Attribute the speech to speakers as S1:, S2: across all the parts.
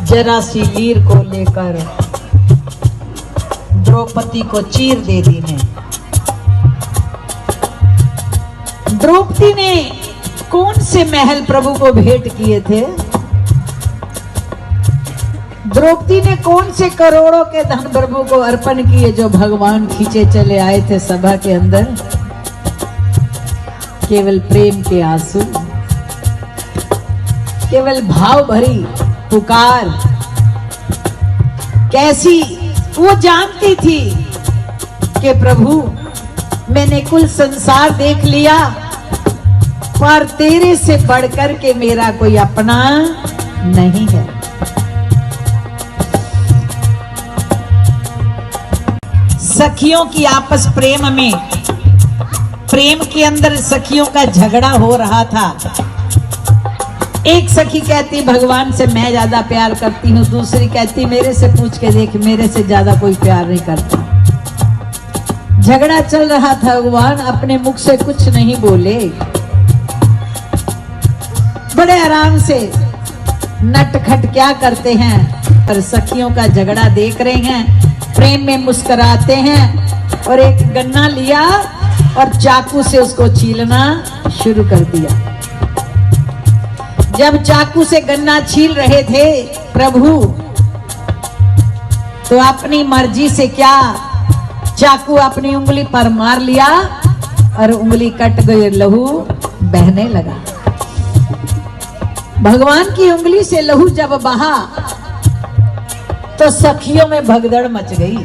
S1: जरा सी लीर को लेकर द्रौपदी को चीर दे दी ने। द्रौपदी ने कौन से महल प्रभु को भेंट किए थे? द्रौपदी ने कौन से करोड़ों के धन प्रभु को अर्पण किए जो भगवान खींचे चले आए थे सभा के अंदर? केवल प्रेम के आंसू, केवल भाव भरी पुकार। कैसी वो जानती थी कि प्रभु मैंने कुल संसार देख लिया, पर तेरे से बढ़कर के मेरा कोई अपना नहीं है। सखियों की आपस प्रेम में, प्रेम के अंदर सखियों का झगड़ा हो रहा था। एक सखी कहती भगवान से मैं ज्यादा प्यार करती हूँ, दूसरी कहती मेरे से पूछ के देख, मेरे से ज्यादा कोई प्यार नहीं करता। झगड़ा चल रहा था, भगवान अपने मुख से कुछ नहीं बोले, बड़े आराम से नटखट क्या करते हैं, पर सखियों का झगड़ा देख रहे हैं, प्रेम में मुस्कुराते हैं और एक गन्ना लिया और चाकू से उसको छीलना शुरू कर दिया। जब चाकू से गन्ना छील रहे थे प्रभु, तो अपनी मर्जी से क्या चाकू अपनी उंगली पर मार लिया और उंगली कट गई, लहू बहने लगा। भगवान की उंगली से लहू जब बहा तो सखियों में भगदड़ मच गई।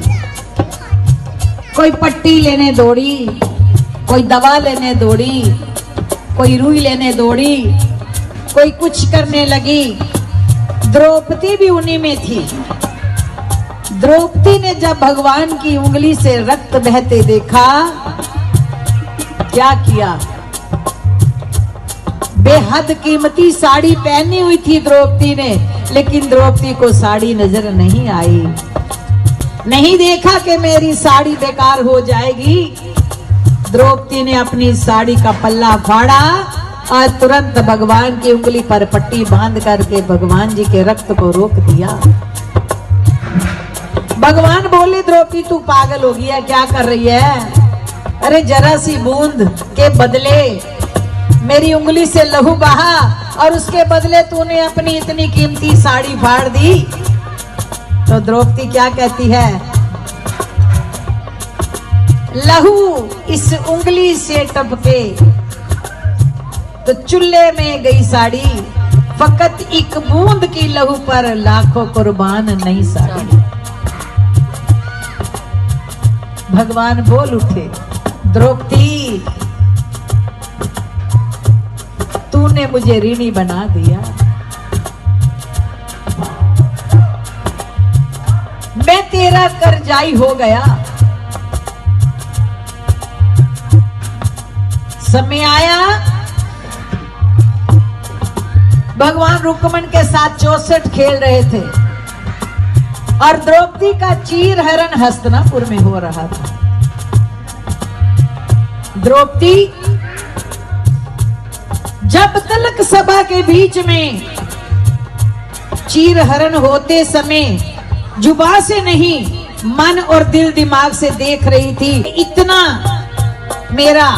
S1: कोई पट्टी लेने दौड़ी, कोई दवा लेने दौड़ी, कोई रुई लेने दौड़ी, कोई कुछ करने लगी। द्रौपदी भी उन्हीं में थी। द्रौपदी ने जब भगवान की उंगली से रक्त बहते देखा, क्या किया? बेहद कीमती साड़ी पहनी हुई थी द्रौपदी ने, लेकिन द्रौपदी को साड़ी नजर नहीं आई। नहीं देखा कि मेरी साड़ी बेकार हो जाएगी। द्रौपदी ने अपनी साड़ी का पल्ला फाड़ा और तुरंत भगवान की उंगली पर पट्टी बांध करके भगवान जी के रक्त को रोक दिया। भगवान बोले, द्रौपदी तू पागल हो गया, क्या कर रही है? अरे जरा सी बूंद के बदले मेरी उंगली से लहू बहा और उसके बदले तूने अपनी इतनी कीमती साड़ी फाड़ दी। तो द्रौपदी क्या कहती है? लहू इस उंगली से टपके तो चूल्हे में गई साड़ी, फकत एक बूंद की लहू पर लाखों कुर्बान नहीं साड़ी। भगवान बोल उठे, द्रौपदी तूने मुझे ऋणी बना दिया। मैं तेरा कर्जाई हो गया। समय आया भगवान रुक्मण के साथ 64 खेल रहे थे और द्रौपदी का चीर हरण हस्तिनापुर में हो रहा था। द्रौपदी जब तलक सभा के बीच में चीर हरण होते समय जुबा से नहीं, मन और दिल दिमाग से देख रही थी, इतना मेरा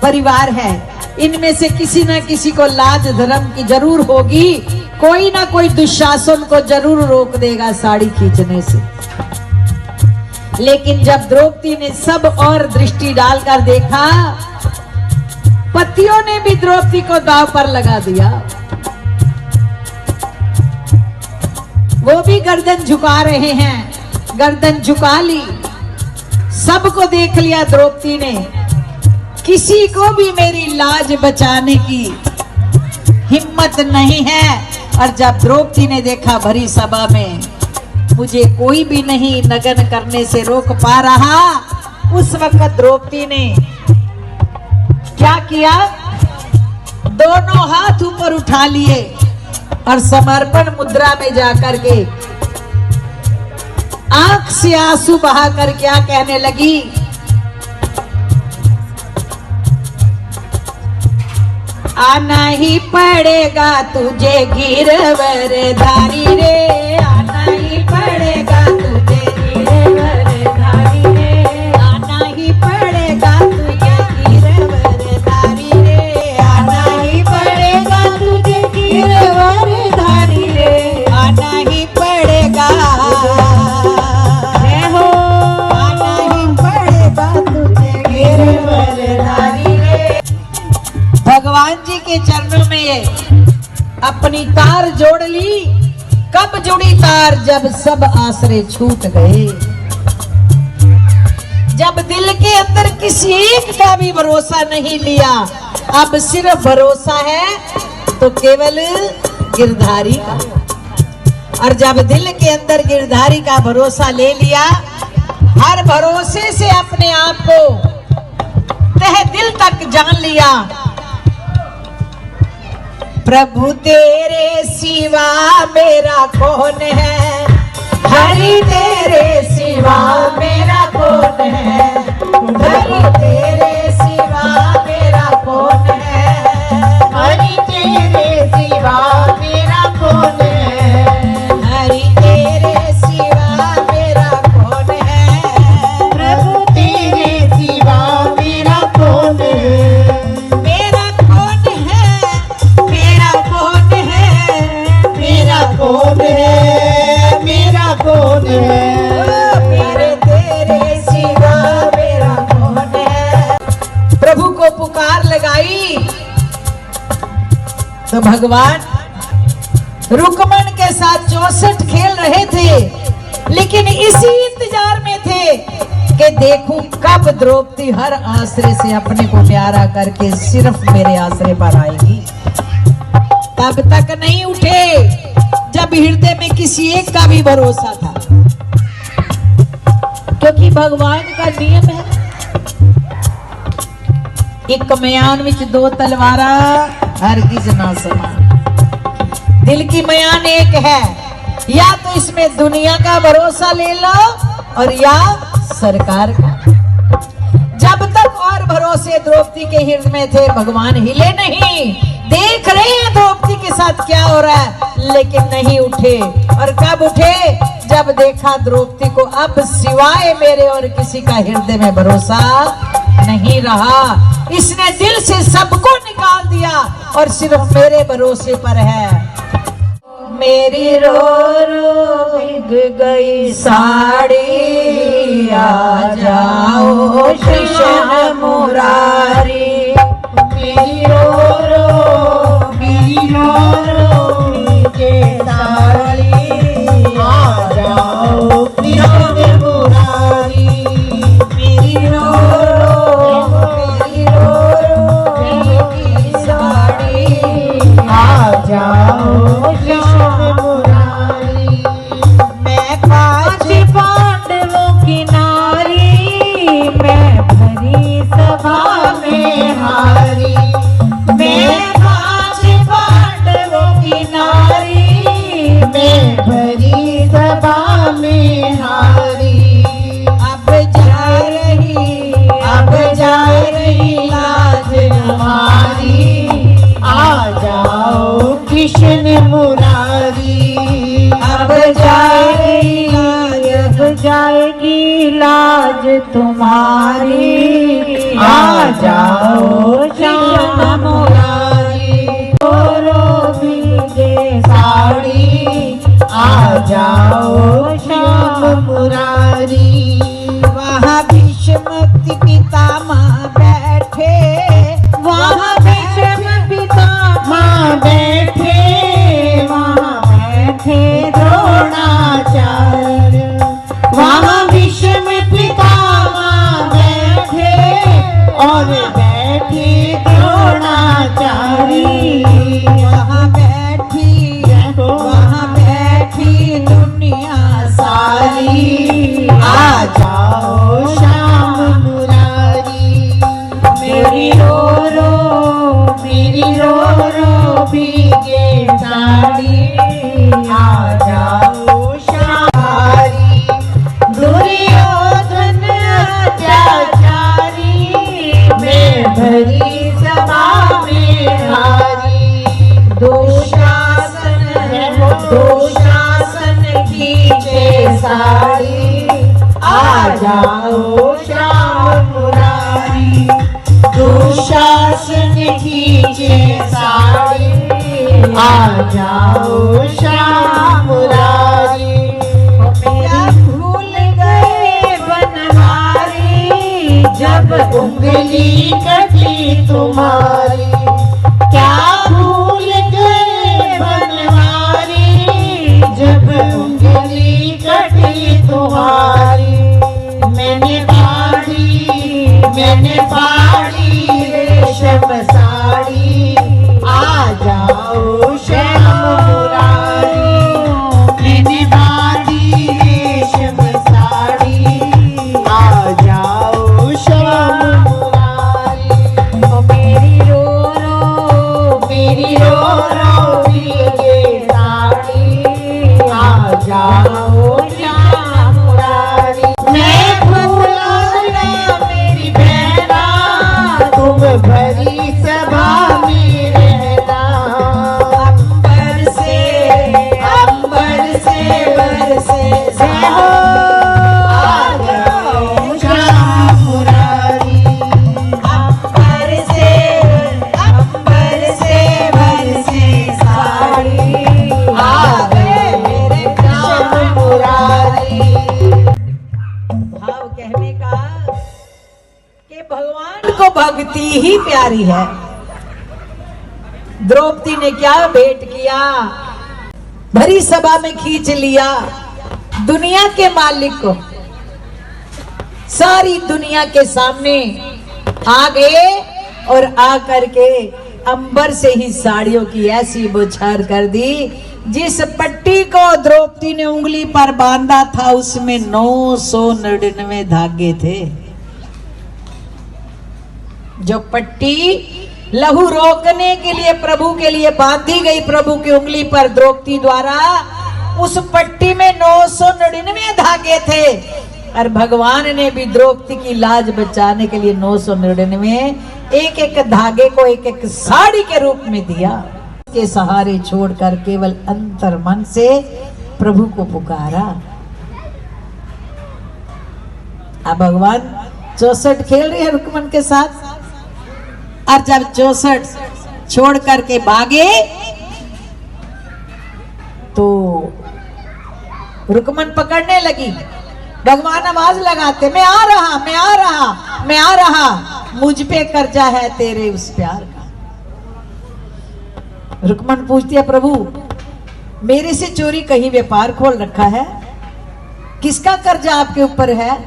S1: परिवार है, इनमें से किसी न किसी को लाज धर्म की जरूर होगी, कोई ना कोई दुशासन को जरूर रोक देगा साड़ी खींचने से। लेकिन जब द्रौपदी ने सब और दृष्टि डालकर देखा, पतियों ने भी द्रौपदी को दांव पर लगा दिया। वो भी गर्दन झुका रहे हैं, गर्दन झुका ली। सबको देख लिया द्रौपदी ने, किसी को भी मेरी लाज बचाने की हिम्मत नहीं है। और जब द्रौपदी ने देखा भरी सभा में मुझे कोई भी नहीं नगन करने से रोक पा रहा, उस वक्त द्रौपदी ने क्या किया? दोनों हाथ ऊपर उठा लिए और समर्पण मुद्रा में जाकर के आंख से आंसू बहाकर क्या कहने लगी? आना ही पड़ेगा तुझे गिरवर धारी रे, आना ही पड़ेगा तुझे गिरवर धारी रे, आना ही पड़ेगा तुझे गिरवर धारी रे, आना ही पड़ेगा तुझे गिरवर धारी रे, आना ही पड़ेगा है हो, आना ही पड़ेगा तुझे गिरवर धारी रे। भगवान जी के चरणों में अपनी तार जोड़ ली। कब जुड़ी तार? जब सब आसरे छूट गए, जब दिल के अंदर किसी एक का भी भरोसा नहीं लिया, अब सिर्फ भरोसा है तो केवल गिरधारी का। और जब दिल के अंदर गिरधारी का भरोसा ले लिया, हर भरोसे से अपने आप को तह दिल तक जान लिया, प्रभु तेरे सिवा मेरा कौन है, हरि तेरे सिवा मेरा कौन है, हरि तेरे सिवा मेरा कौन है, हरि तेरे सिवा मेरा कौन है, हरि तेरे सिवा मेरा कौन है, प्रभु तो भगवान रुक्मण के साथ 64 खेल रहे थे, लेकिन इसी इंतजार में थे कि देखूं कब द्रौपदी हर आश्रय से अपने को प्यारा करके सिर्फ मेरे आश्रय पर आएगी। तब तक नहीं उठे जब हृदय में किसी एक का भी भरोसा था, क्योंकि भगवान का नियम है एक म्यान विच 2 तलवारा हरगिज ना समान। दिल की म्यान एक है, या तो इसमें दुनिया का भरोसा ले लो और या सरकार का। जब तक और भरोसे द्रौपदी के हृदय में थे, भगवान हिले नहीं। देख रहे हैं द्रौपदी के साथ क्या हो रहा है, लेकिन नहीं उठे। और कब उठे? जब देखा द्रौपदी को अब सिवाय मेरे और किसी का हृदय में भरोसा नहीं रहा। इसने दिल से सबको निकाल दिया और सिर्फ मेरे भरोसे पर है। मेरी रो रो भीग गई साड़ी, आ जाओ कृष्ण मुरारी। मेरी रो रो भीग साड़ी, आ जाओ कृष्ण मुरारी। मेरी रो रो भीग साड़ी, आ जाओ कृष्ण मुरारी। अब जाएगी लाज तुम्हारी, आ जाओ श्याम मुरारी। रो भीगे साड़ी, आ जाओ श्याम मुरारी। वहाँ भीष्म पितामह बैठे, वहाँ भीष्म पितामह बैठे, वहाँ बैठे द्रोणाचार्य। वहाँ भीष्म पितामह बैठे और बैठे द्रोणाचार्य। वहाँ बैठी दुनिया सारी, आ जाओ श्याम मुरारी। मेरी रो रो भीगे साड़ी, आ जाओ श्याम। दुर्योधन अत्याचारी, मैं भरी सभा में हारी। दुशासन खींचे साड़ी, आ जाओ श्याम मुरारी। दुशासन खींचे साड़ी, आ जाओ श्याम मुरारी। क्या भूल गए बनवारी, जब उंगली कटी तुम्हारी। क्या भूल गए बनवारी, जब उंगली कटी तुम्हारी। मैंने पाड़ी रेशम साड़ी, आ जाओ श्याम मुरारी। मैंने पाड़ी रेशम साड़ी, आ जाओ श्याम मुरारी। मेरी रो रो भीगे साड़ी, आ जाओ श्याम मुरारी। मैं भूला मेरी बहना, तुम भरी सभा में रहना। अंबर से बरसे हो, आ जाओ श्याम मुरारी। अंबर से बरसे साड़ी, आ गए मेरे श्याम मुरारी। भाव कहने का कि भगवान को भक्ति ही प्यारी है। द्रौपदी ने क्या भेंट किया, भरी सभा में खींच लिया दुनिया के मालिक को, सारी दुनिया के सामने आ गए और आ करके अंबर से ही साड़ियों की ऐसी बौछार कर दी, जिस पट्टी को द्रौपदी ने उंगली पर बांधा था उसमें 999 धागे थे। जो पट्टी लहू रोकने के लिए प्रभु के लिए बांधी गई प्रभु की उंगली पर द्रौपदी द्वारा, उस पट्टी में 999 धागे थे। और भगवान ने भी द्रौपदी की लाज बचाने के लिए 999 एक एक धागे को एक एक साड़ी के रूप में दिया। के सहारे छोड़कर केवल अंतर मन से प्रभु को पुकारा। अब भगवान 64 खेल रहे हैं रुक्मन के साथ, और जब 64 छोड़ करके भागे तो रुक्मन पकड़ने लगी। भगवान आवाज लगाते, मैं आ रहा, मैं आ रहा, मैं आ रहा, मुझ पे कर्जा है तेरे उस प्यार का। रुक्मन पूछती है, प्रभु मेरे से चोरी कहीं व्यापार खोल रखा है? किसका कर्जा आपके ऊपर है?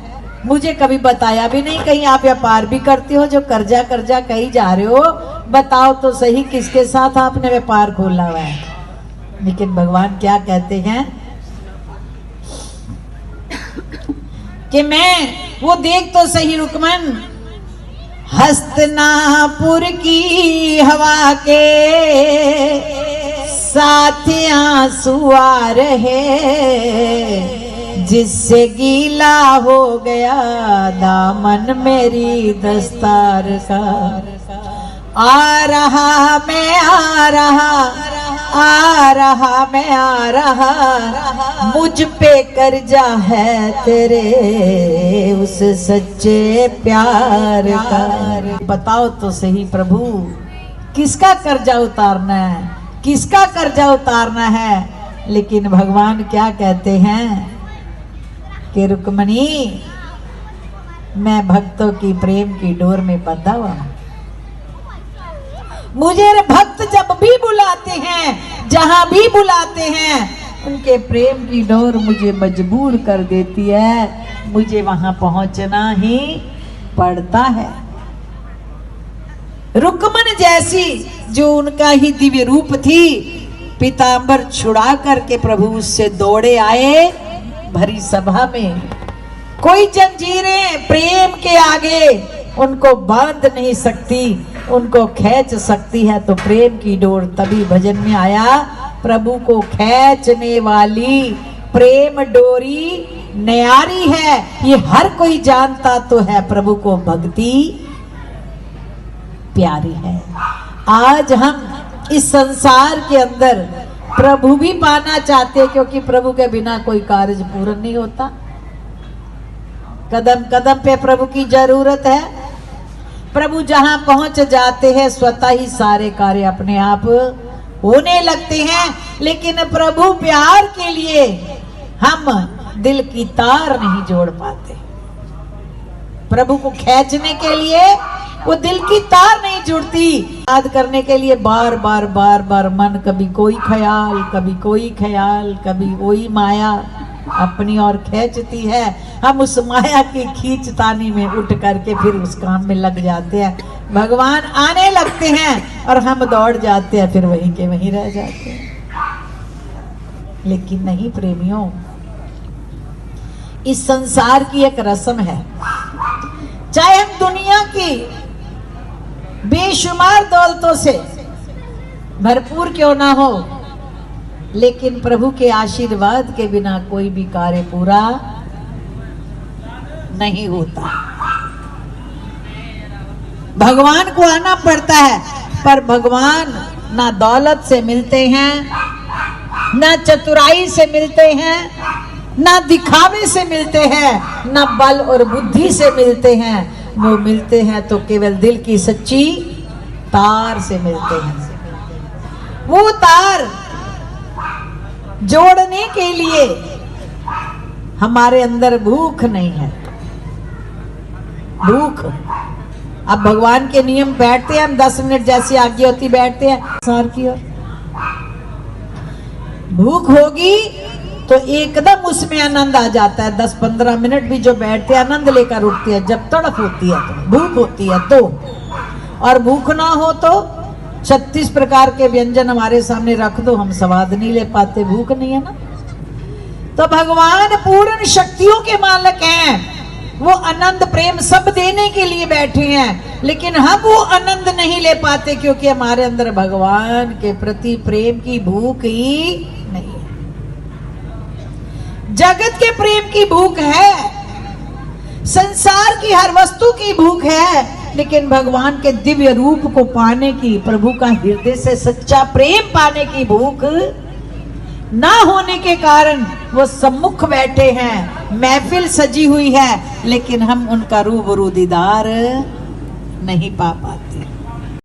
S1: मुझे कभी बताया भी नहीं। कहीं आप व्यापार भी करते हो जो कर्जा कर्जा कहीं जा रहे हो? बताओ तो सही किसके साथ आपने व्यापार खोला हुआ है? लेकिन भगवान क्या कहते हैं कि मैं वो देख तो सही रुक्मन, हस्तिनापुर की हवा के साथ आंसू आ रहे, जिससे गीला हो गया दामन मेरी दस्तार का। आ रहा मैं आ रहा, आ रहा मैं आ रहा, मुझ पे कर्जा है तेरे उस सच्चे प्यार का। बताओ तो सही प्रभु, किसका कर्जा उतारना है, किसका कर्जा उतारना है? लेकिन भगवान क्या कहते हैं कि रुक्मणी, मैं भक्तों की प्रेम की डोर में बंधा हुआ हूं। मुझे भक्त जब भी बुलाते हैं, जहां भी बुलाते हैं, उनके प्रेम की डोर मुझे मजबूर कर देती है, मुझे वहां पहुंचना ही पड़ता है। रुक्मन जैसी जो उनका ही दिव्य रूप थी, पीतांबर छुड़ा करके प्रभु उससे दौड़े आए भरी सभा में। कोई जंजीरें प्रेम के आगे उनको बांध नहीं सकती, उनको खींच सकती है तो प्रेम की डोर। तभी भजन में आया, प्रभु को खींचने वाली प्रेम डोरी न्यारी है, ये हर कोई जानता तो है, प्रभु को भक्ति प्यारी है। आज हम इस संसार के अंदर प्रभु भी पाना चाहते हैं, क्योंकि प्रभु के बिना कोई कार्य पूर्ण नहीं होता। कदम कदम पे प्रभु की जरूरत है। प्रभु जहां पहुंच जाते हैं स्वतः ही सारे कार्य अपने आप होने लगते हैं। लेकिन प्रभु प्यार के लिए हम दिल की तार नहीं जोड़ पाते। प्रभु को खींचने के लिए वो दिल की तार नहीं जुड़ती। याद करने के लिए बार बार बार बार मन, कभी कोई ख्याल, कभी कोई ख्याल, कभी वही माया अपनी ओर खींचती है। हम उस माया की खींचतानी में उठ करके फिर उस काम में लग जाते हैं। भगवान आने लगते हैं और हम दौड़ जाते हैं, फिर वहीं के वहीं रह जाते हैं। लेकिन नहीं प्रेमियों, इस संसार की एक रस्म है, चाहे हम दुनिया की बेशुमार दौलतों से भरपूर क्यों ना हो, लेकिन प्रभु के आशीर्वाद के बिना कोई भी कार्य पूरा नहीं होता। भगवान को आना पड़ता है, पर भगवान ना दौलत से मिलते हैं, ना चतुराई से मिलते हैं, ना दिखावे से मिलते हैं, ना बल और बुद्धि से मिलते हैं। वो मिलते हैं तो केवल दिल की सच्ची तार से मिलते हैं। वो तार जोड़ने के लिए हमारे अंदर भूख नहीं है। भूख अब भगवान के नियम बैठते हैं हम 10 मिनट जैसी आज्ञा होती बैठते हैं संसार की ओर। भूख होगी तो एकदम उसमें आनंद आ जाता है। 10-15 मिनट भी जो बैठते हैं आनंद लेकर उठती है। जब तड़प होती है तो, भूख होती है तो, और भूख ना हो तो 36 प्रकार के व्यंजन हमारे सामने रख दो, हम स्वाद नहीं ले पाते, भूख नहीं है ना। तो भगवान पूर्ण शक्तियों के मालिक हैं, वो आनंद प्रेम सब देने के लिए बैठे हैं, लेकिन हम वो आनंद नहीं ले पाते क्योंकि हमारे अंदर भगवान के प्रति प्रेम की भूख ही नहीं है। जगत के प्रेम की भूख है, संसार की हर वस्तु की भूख है, लेकिन भगवान के दिव्य रूप को पाने की, प्रभु का हृदय से सच्चा प्रेम पाने की भूख ना होने के कारण वो सम्मुख बैठे हैं, महफिल सजी हुई है, लेकिन हम उनका रूबरू दीदार नहीं पा पाते।